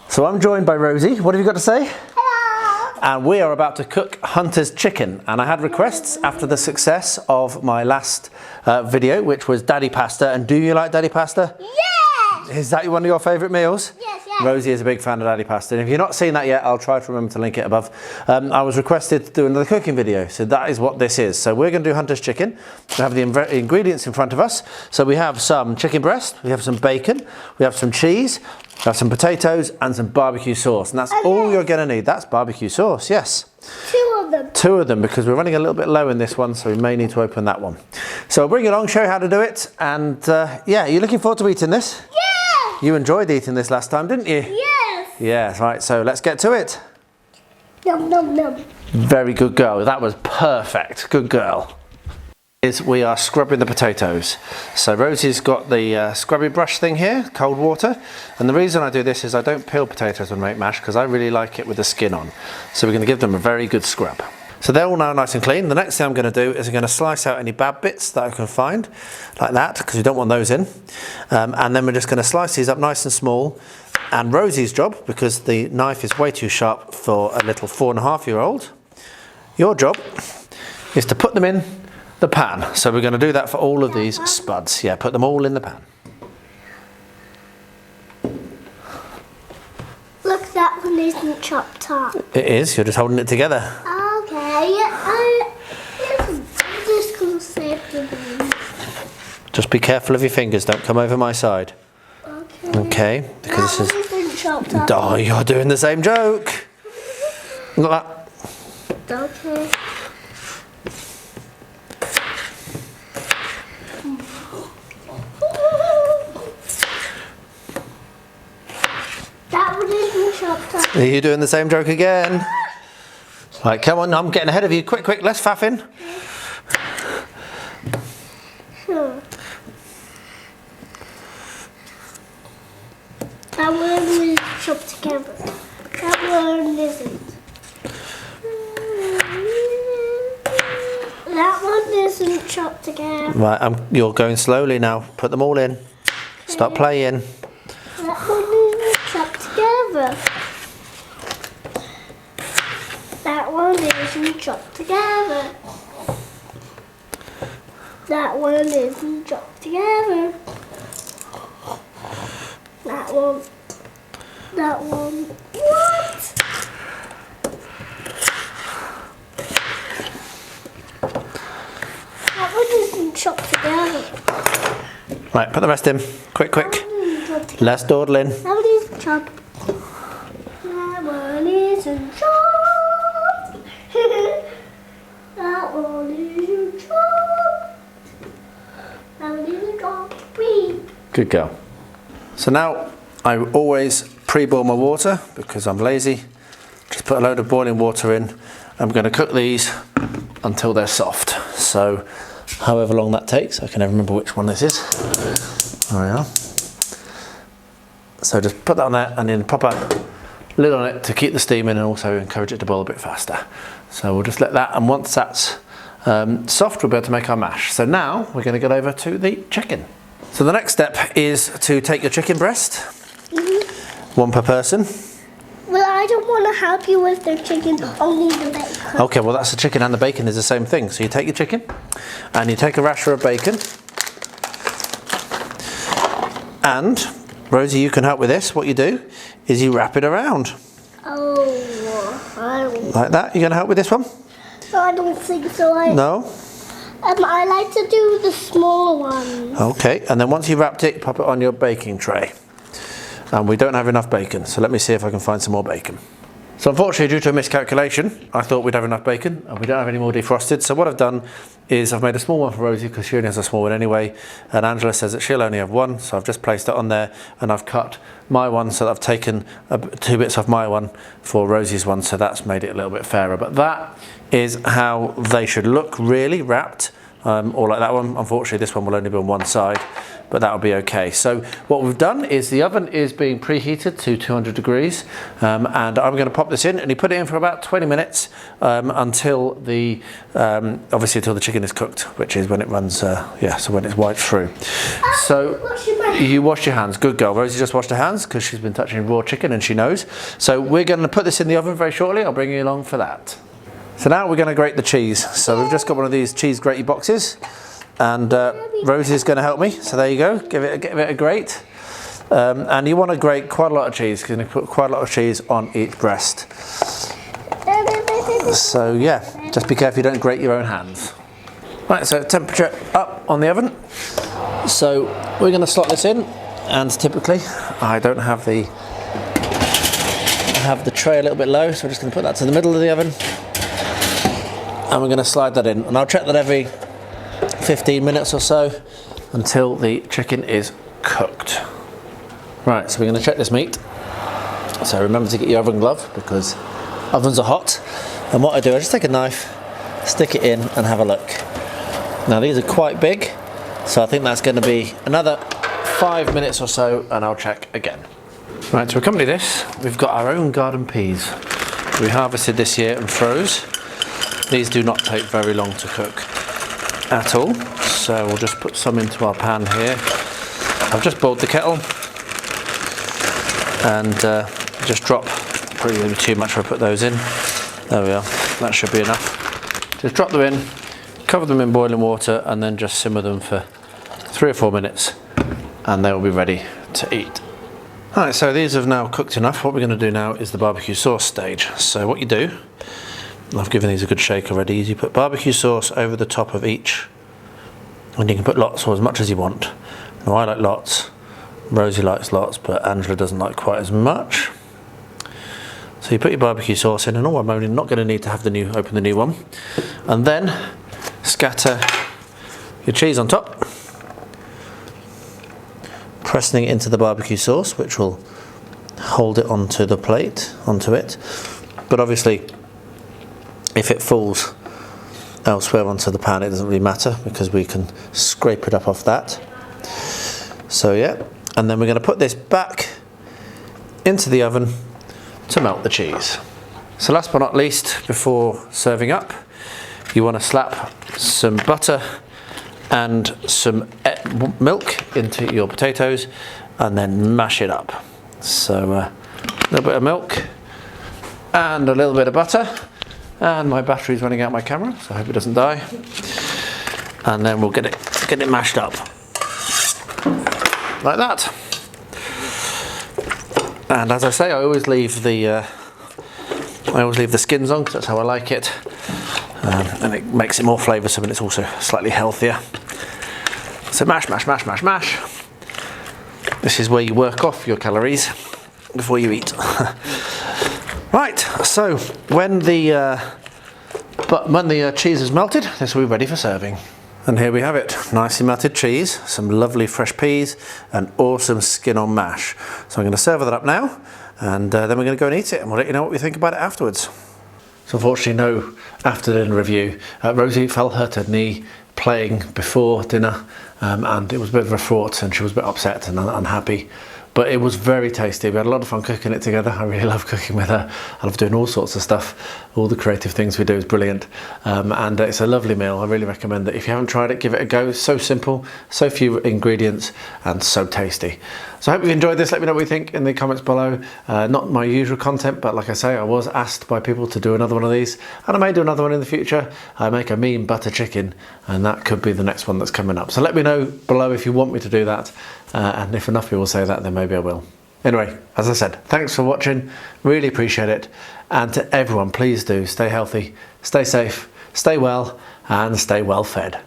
So I'm joined by Rosie. What have you got to say? Hello. And we are about to cook Hunter's chicken. And I had requests after the success of my last video, which was Daddy Pasta. And do you like Daddy Pasta? Yes. Is that one of your favourite meals? Yes, yes. Rosie is a big fan of Daddy Pasta. And if you've not seen that yet, I'll try to remember to link it above. I was requested to do another cooking video. So that is what this is. So we're going to do Hunter's chicken. We have the ingredients in front of us. So we have some chicken breast, we have some bacon, we have some cheese, we have some potatoes and some barbecue sauce. And that's all you're going to need. That's barbecue sauce, yes. 2 of them. 2 of them, because we're running a little bit low in this one, so we may need to open that one. So I'll bring you along, show you how to do it. And yeah, you're looking forward to eating this? Yes. You enjoyed eating this last time, didn't you? Yes. Yeah, right, so let's get to it. Nom, nom, nom. Very good girl. That was perfect. Good girl. We are scrubbing the potatoes. So Rosie's got the scrubby brush thing here, cold water. And the reason I do this is I don't peel potatoes when I make mash because I really like it with the skin on. So we're going to give them a very good scrub. So they're all now nice and clean. The next thing I'm going to do is I'm going to slice out any bad bits that I can find, like that, because we don't want those in. And then we're just going to slice these up nice and small. And Rosie's job, because the knife is way too sharp for a little 4.5-year-old, your job is to put them in the pan. So we're going to do that for all of these spuds. Yeah, put them all in the pan. Look, that one isn't chopped up. It is, you're just holding it together. Okay, I'm just going to save the Just be careful of your fingers, don't come over my side. Okay. Okay, because That this one isn't chopped up. Oh, you're doing the same joke. Look at that. Okay. That one isn't chopped up. Are you doing the same joke again? Right, come on, I'm getting ahead of you. Quick, quick, let's faff in. Sure. That one is chopped together. That one isn't. That one isn't chopped together. Right, you're going slowly now. Put them all in. Stop playing. That one isn't chopped together. That one isn't chopped together. That one isn't chopped together. That one. That one. What? That one isn't chopped together. Right, put the rest in. Quick, quick. That one isn't chopped together. Less dawdling. That one isn't chopped. That one isn't chopped. That one isn't chopped. That one isn't chopped. Breathe. Good girl. So now I always pre-boil my water because I'm lazy. Just put a load of boiling water in. I'm going to cook these until they're soft. So however long that takes, I can never remember which one this is. There we are. So just put that on there and then pop a lid on it to keep the steam in and also encourage it to boil a bit faster. So we'll just let that, and once that's soft, we'll be able to make our mash. So now we're going to get over to the chicken. So the next step is to take your chicken breast, one per person. Well, I don't want to help you with the chicken, only the bacon. Okay, well that's the chicken and the bacon is the same thing. So you take your chicken and you take a rasher of bacon. And Rosie, you can help with this. What you do is you wrap it around. Oh, like that. You going to help with this one? I don't think so. No? I like to do the smaller one. Okay, and then once you've wrapped it, pop it on your baking tray. And we don't have enough bacon, so let me see if I can find some more bacon. So unfortunately, due to a miscalculation, I thought we'd have enough bacon, and we don't have any more defrosted. So what I've done is I've made a small one for Rosie, because she only has a small one anyway, and Angela says that she'll only have one, so I've just placed it on there, and I've cut my one, so that I've taken 2 bits off my one for Rosie's one, so that's made it a little bit fairer. But that is how they should look, really, wrapped. or like that one. Unfortunately, this one will only be on one side, but that'll be okay. So what we've done is the oven is being preheated to 200 degrees, and I'm going to pop this in, and you put it in for about 20 minutes until the obviously until the chicken is cooked, which is when it runs, yeah, so when it's wiped through. So you wash your hands. Good girl. Rosie just washed her hands because she's been touching raw chicken and she knows. So we're going to put this in the oven very shortly. I'll bring you along for that. So now we're going to grate the cheese. So we've just got one of these cheese grating boxes, and Rosie's going to help me. So there you go. Give it a grate. And you want to grate quite a lot of cheese because you put quite a lot of cheese on each breast. So yeah, just be careful you don't grate your own hands. Right, so temperature up on the oven. So we're going to slot this in, and typically I don't have the tray a little bit low, so we're just going to put that to the middle of the oven, and we're going to slide that in, and I'll check that every 15 minutes or so until the chicken is cooked. Right, so we're going to check this meat. So remember to get your oven glove because ovens are hot. And what I do, I just take a knife, stick it in and have a look. Now these are quite big, so I think that's going to be another 5 minutes or so, and I'll check again. Right, to accompany this, we've got our own garden peas. We harvested this year and froze. These do not take very long to cook at all, so we'll just put some into our pan here. I've just boiled the kettle and just drop, probably too much if I put those in. There we are, that should be enough. Just drop them in, cover them in boiling water, and then just simmer them for 3 or 4 minutes, and they will be ready to eat. Alright, so these have now cooked enough. What we're going to do now is the barbecue sauce stage. So what you do, I've given these a good shake already, is you put barbecue sauce over the top of each, and you can put lots or as much as you want. Now I like lots, Rosie likes lots, but Angela doesn't like quite as much. So you put your barbecue sauce in, and I'm only not going to need to have open the new one, and then scatter your cheese on top, pressing it into the barbecue sauce, which will hold it onto the plate, onto it. But obviously, if it falls elsewhere onto the pan, it doesn't really matter because we can scrape it up off that. So yeah, and then we're going to put this back into the oven to melt the cheese. So last but not least, before serving up, you want to slap some butter and some milk into your potatoes and then mash it up. So a little bit of milk and a little bit of butter, and my battery's running out my camera, so I hope it doesn't die. And then we'll get it mashed up like that. And as I say, I always leave the skins on because that's how I like it, and it makes it more flavoursome, and it's also slightly healthier. So mash, mash, mash, mash, mash. This is where you work off your calories before you eat. Right. So when the cheese is melted, this will be ready for serving. And here we have it, nicely melted cheese, some lovely fresh peas, and awesome skin on mash. So I'm going to serve that up now, and then we're going to go and eat it, and we'll let you know what we think about it afterwards. So unfortunately, no after dinner review. Rosie fell hurt her knee playing before dinner, and it was a bit of a fraught, and she was a bit upset and unhappy. But it was very tasty. We had a lot of fun cooking it together. I really love cooking with her. I love doing all sorts of stuff. All the creative things we do is brilliant. And it's a lovely meal. I really recommend it. If you haven't tried it, give it a go. So simple, so few ingredients, and so tasty. So I hope you enjoyed this. Let me know what you think in the comments below. Not my usual content, but like I say, I was asked by people to do another one of these, and I may do another one in the future. I make a mean butter chicken, and that could be the next one that's coming up. So let me know below if you want me to do that. And if enough people say that, then maybe I will. Anyway, as I said, thanks for watching, really appreciate it, and to everyone, please do stay healthy, stay safe, stay well, and stay well fed.